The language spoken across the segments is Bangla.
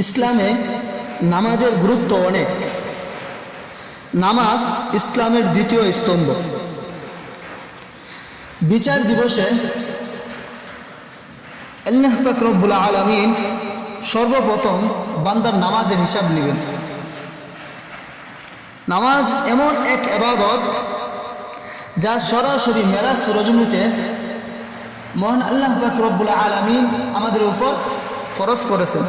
ইসলামে নামাজের গুরুত্ব অনেক। নামাজ ইসলামের দ্বিতীয় স্তম্ভ। বিচার দিবসে আল্লাহ পাক রব্বুল আলামিন সর্বপ্রথম বান্দার নামাজের হিসাব নেবেন। নামাজ এমন এক ইবাদত যা সরাসরি মেরাজ রজনীতে মহান আল্লাহ পাক রব্বুল আলামিন আমাদের উপর ফরজ করেছেন।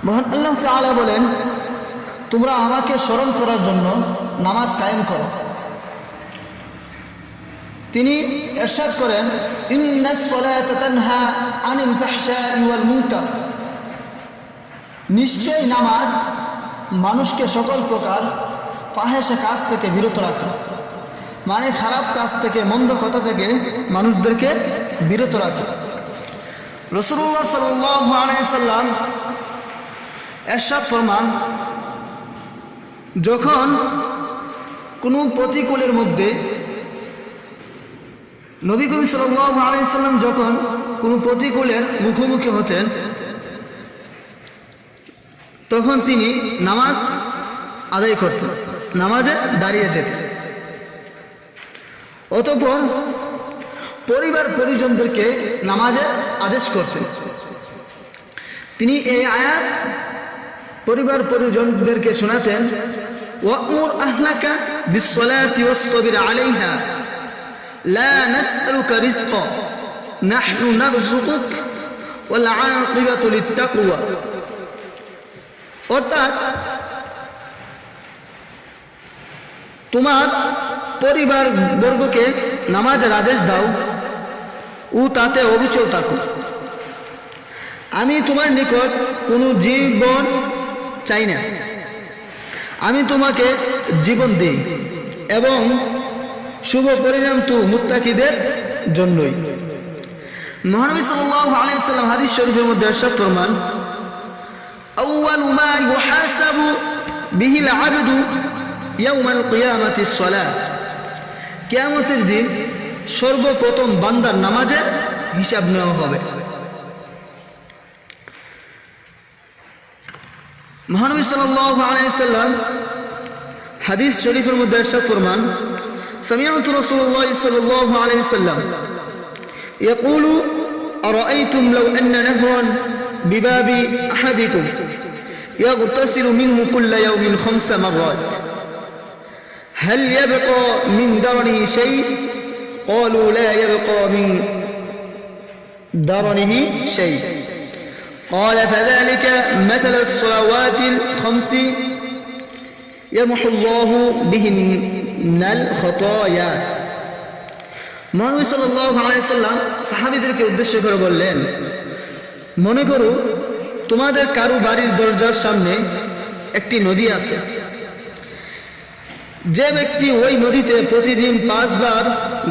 মহান আল্লাহ তাআলা বলেন, তোমরা আমাকে স্মরণ করার জন্য নামাজ কায়েম করো। তিনি ইরশাদ করেন, ইন্নাস সালাতা তানহা আনিল ফাহশাই ওয়াল মুনকার। নিশ্চয় নামাজ মানুষকে সকল প্রকার ফাহেসা কাজ থেকে বিরত রাখে, মানে খারাপ কাজ থেকে, মন্দ কথা থেকে মানুষদেরকে বিরত রাখে। রাসূলুল্লাহ সাল্লাল্লাহু আলাইহি ওয়াসাল্লাম ইরশাদ ফরমান, যখন কোনো প্রতিকূলের মধ্যে নবী করিম সাল্লাল্লাহু আলাইহি ওয়াসাল্লাম যখন কোনো প্রতিকূলের মুখোমুখি হতেন, তখন তিনি নামাজ আদায় করতেন, নামাজে দাঁড়িয়ে যেতেন। অতঃপর পরিবার পরিজনদেরকে নামাজের আদেশ করতেন। তিনি এই আয়াত পরিবার পরিজনদেরকে শোনাতেন, ওয়া'মুর আহলাকা বিস-সালাতি ওয়াসতাবির আলাইহা লা নাসআলুকা রিজকা নাহনু নারযুকুক ওয়াল আকিবাতু লিত-তাকওয়া। অর্থাৎ তোমার পরিবার বর্গকে নামাজের আদেশ দাও ও তাতে অবিচল থাকো। আমি তোমার নিকট কোনো জীবন চাই না, আমি তোমাকে জীবন দিই এবং শুভ পরিণাম তো মুত্তাকিদের জন্যই। মহানবী সাল্লাল্লাহু আলাইহি ওয়াসাল্লাম হাদিস শরীফের মধ্যে ইরশাদ ফরমান, আউয়ালু মা ইউহাসাবু বিহিল আবদু ইয়াউমাল কিয়ামাতিস সালাহ। কিয়ামতের দিন সর্বপ্রথম বান্দার নামাজের হিসাব নেওয়া হবে। মহানবী সাল্লাল্লাহু আলাইহি ওয়াসাল্লাম হাদিস শরীফের মধ্যে ইরশাদ ফরমান, সামিআতু রাসূলুল্লাহ সাল্লাল্লাহু আলাইহি ওয়াসাল্লাম ইয়াকুলু আরাআইতুম লাউ আন্না নাহরান বিবাবি আহাদিকুম ইয়াগতাসিলু মিনহু কুল্লা ইয়াওমিন 5 মাররাত هل يبقى من درنه شيء؟ قالوا لا يبقى من درنه شيء. قال فذلك مثل الصلوات الخمس يمحو الله بهن الخطايا. মহানবী সাল্লাল্লাহু আলাইহি ওয়াসাল্লাম সাহাবীদেরকে উদ্দেশ্য করে বললেন, মনে করো তোমাদের কারো বাড়ির দরজার সামনে একটি নদী আছে। যে ব্যক্তি ওই নদীতে প্রতিদিন 5 বার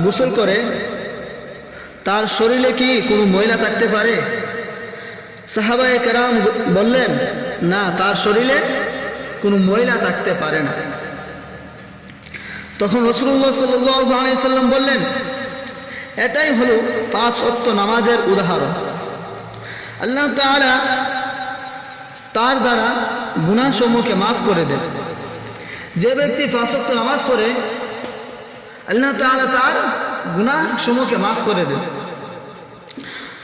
গোসল করে, তার শরীরে কি কোনো ময়লা থাকতে পারে? সাহাবায়ে কেরাম বললেন, না, তার শরীরে কোনো ময়লা থাকতে পারে না। তখন রাসূলুল্লাহ সাল্লাল্লাহু আলাইহি ওয়াসাল্লাম বললেন, এটাই হলো 5 ওয়াক্ত নামাজের উদাহরণ। আল্লাহ তাআলা তার দ্বারা গুনাহসমূহকে মাফ করে দেন। যে ব্যক্তি 5 ওয়াক্ত নামাজ পড়ে, আল্লাহ তাআলা তার গুনাহসমূহকে মাফ করে দেন।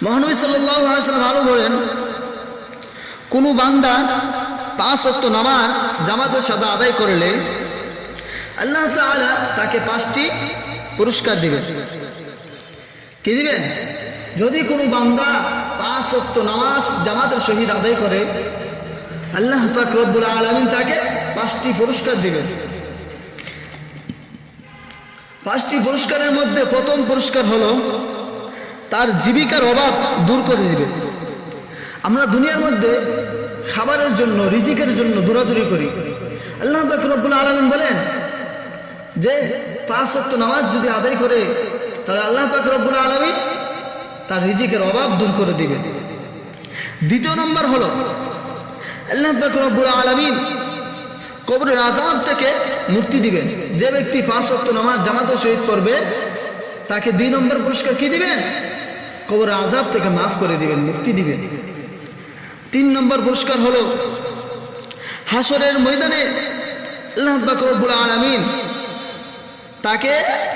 মহানবী সাল্লাল্লাহু আলাইহি ওয়াসাল্লাম আরো বলেন, কোন বান্দা 5 ওয়াক্ত নামাজ জামাতের সাথে আদায় করলে আল্লাহ তাআলা তাকে 5টি পুরস্কার দিবেন। কি দিবেন? যদি কোনো বান্দা 5 ওয়াক্ত নামাজ জামাতের সহিত আদায় করে, আল্লাহ পাক রব্বুল আলামিন তাকে 5টি পুরস্কার দিবেন। 5টি পুরস্কারের মধ্যে প্রথম পুরস্কার হলো তার জীবিকার অভাব দূর করে দিবে। আমরা দুনিয়ার মধ্যে খাবারের জন্য, রিজিকের জন্য দৌড়াদৌড়ি করি। আল্লাহ পাক রব্বুল আলামিন বলেন যে 5 ওয়াক্ত নামাজ যদি আদায় করে, তাহলে আল্লাহ পাক রব্বুল আলামিন তার রিজিকের অভাব দূর করে দিবে। দ্বিতীয় নম্বর হলো আল্লাহ পাক রব্বুল আলামিন কবরের আযাব থেকে মুক্তি দিবেন। যে ব্যক্তি 5 ওয়াক্ত নামাজ জামাতের সহিত পড়বে, তাকে 2 নম্বর পুরস্কার কি দিবেন? কবরের আযাব থেকে মাফ করে দিবেন, মুক্তি দিবেন। 3 নম্বর পুরস্কার হলো হাসরের ময়দানে আল্লাহ পাক রব্বুল আলামিন তাকে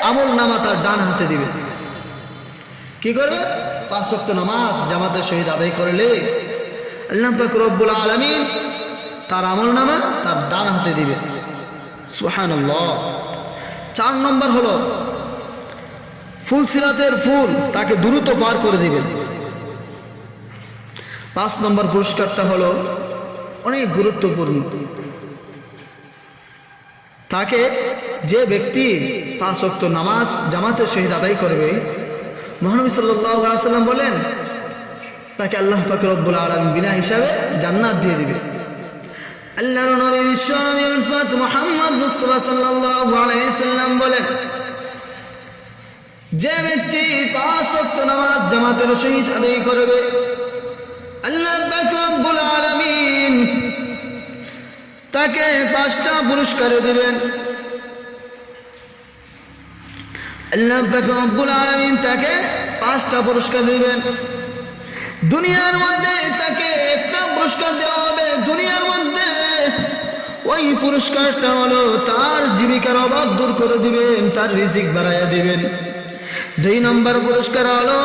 আমল নামা তার ডান হাতে দিবে। কি করবে? 5 ওয়াক্ত নামাজ জামাতের সহিত আদায় করলে আল্লাহ পাক রব্বুল আলামিন তার আমল নামা তার ডান হাতে দিবে। সুবহানাল্লাহ। 4 নম্বর হলো ফুলসিরাতের ফুল তাকে দ্রুত পার করে দিবে। 5 নম্বর পুরস্কারটা হলো অনেক গুরুত্বপূর্ণ। তাকে যে ব্যক্তি 5 ওয়াক্ত নামাজ জামাতের সহিত আদায় করবে, মহানবী সাল্লাল্লাহু আলাইহি ওয়াসাল্লাম বলেন তাকে আল্লাহ পাক রব্বুল আলামিন বিনা হিসাবে জান্নাত দিয়ে দিবে। আল্লাহর নবী বিশ্বনবী হযরত মুহাম্মদ মুস্তাফা সাল্লাল্লাহু আলাইহি ওয়াসাল্লাম বলেন যে ব্যক্তি 5 ওয়াক্ত নামাজ জামাতের সহিত আদায় করবে, আল্লাহ পাক রব্বুল আলামিন তাকে 5টা পুরস্কার দিবেন। আল্লাহ পাক রব্বুল আলামিন তাকে 5টা পুরস্কার দিবেন। দুনিয়ার মধ্যে তাকে একটা পুরস্কার দেওয়া হবে, দুনিয়ার মধ্যে ওই পুরস্কারটা হলো তার জীবিকার অভাব দূর করে দিবেন, তার রিজিক বাড়াইয়া দিবেন। 2 নম্বর পুরস্কার হলো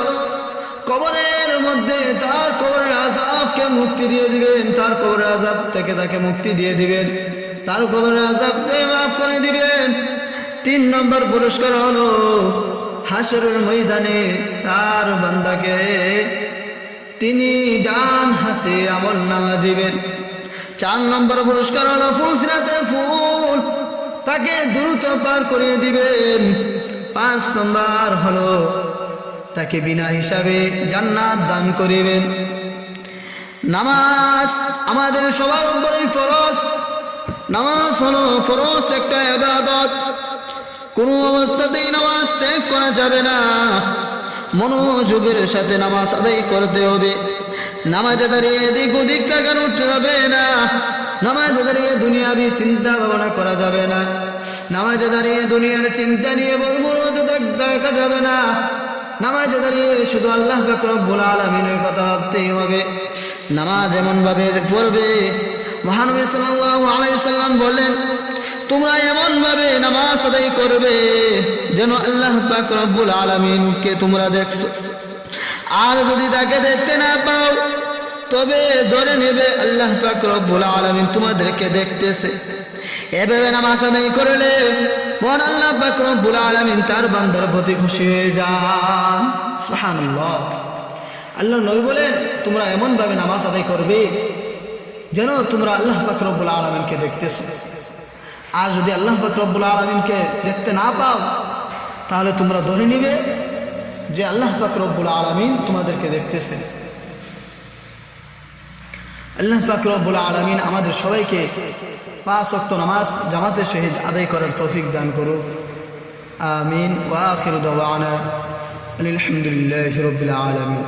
কবরের মধ্যে তার কবরের আযাবকে মুক্তি দিয়ে দিবেন, তার কবরের আযাব থেকে তাকে মুক্তি দিয়ে দিবেন, তার কবরের আযাবকে মাফ করে দিবেন। 3 নম্বর পুরস্কার হলো হাসরের ময়দানে তার বান্দাকে তিনি ডান হাতে আমল নামা দিবেন। 4 নম্বর পুরস্কার হলো ফুলসিরাতের ফুল তাকে দ্রুত পার করে দিবেন। 5 নম্বর হলো তাকে বিনা হিসাবে জান্নাত দান করিবেন। নামাজ আমাদের সবার উপরেই ফরজ। নামাজ হলো ফরজ একটা ইবাদত, কোনো অবস্থাতেই নামাজ ত্যাগ করা যাবে না। মনোযোগের সাথে নামাজ আদায় করতে হবে। নামাজে দাঁড়িয়ে এদিক ওদিক তাকানো যাবে না। নামাজে দাঁড়িয়ে দুনিয়াবি চিন্তা ভাবনা করা যাবে না। নামাজে দাঁড়িয়ে দুনিয়ার চিন্তা নিয়ে বলবো দেখা যাবে না। নামাজে দাঁড়িয়ে শুধু আল্লাহ পাক রব্বুল আলামিনের কথা ভাবতেই হবে। নামাজ এমন ভাবে পড়বে, মহানবী সাল্লাল্লাহু আলাইহি ওয়াসাল্লাম বলেন তোমরা এমন ভাবে নামাজ আদায় করবে যেন আল্লাহ পাক রব্বুল আলামিনকে তোমরা দেখছো। আর যদি তাকে দেখতে না পাও তবে ধরে নেবে আল্লাহ পাক রব্বুল আলামিন তোমাদেরকে দেখতেছে। এভাবে নামাজ আদায় করলে মহান আল্লাহ পাক রব্বুল আলামিন তার বান্দার প্রতি খুশি হয়ে যান। সুবহানাল্লাহ। আল্লাহর নবী বলেন তোমরা এমন ভাবে নামাজ আদায় করবে যেন তোমরা আল্লাহ পাক রব্বুল আলামিনকে দেখতেছো। আর যদি আল্লাহ পাক রব্বুল আলামিনকে দেখতে না পাও তাহলে তোমরা ধরে নিবে যে আল্লাহ পাক রব্বুল আলামিন তোমাদেরকে দেখতেছে। আল্লাহ পাক রব্বুল আলামিন আমাদের সবাইকে 5 ওয়াক্ত নামাজ জামাতের সহিত আদায় করার তৌফিক দান করুক। আমিন। ওয়া আখিরু দাওয়ানা আলহামদুলিল্লাহি রাব্বিল আলামিন।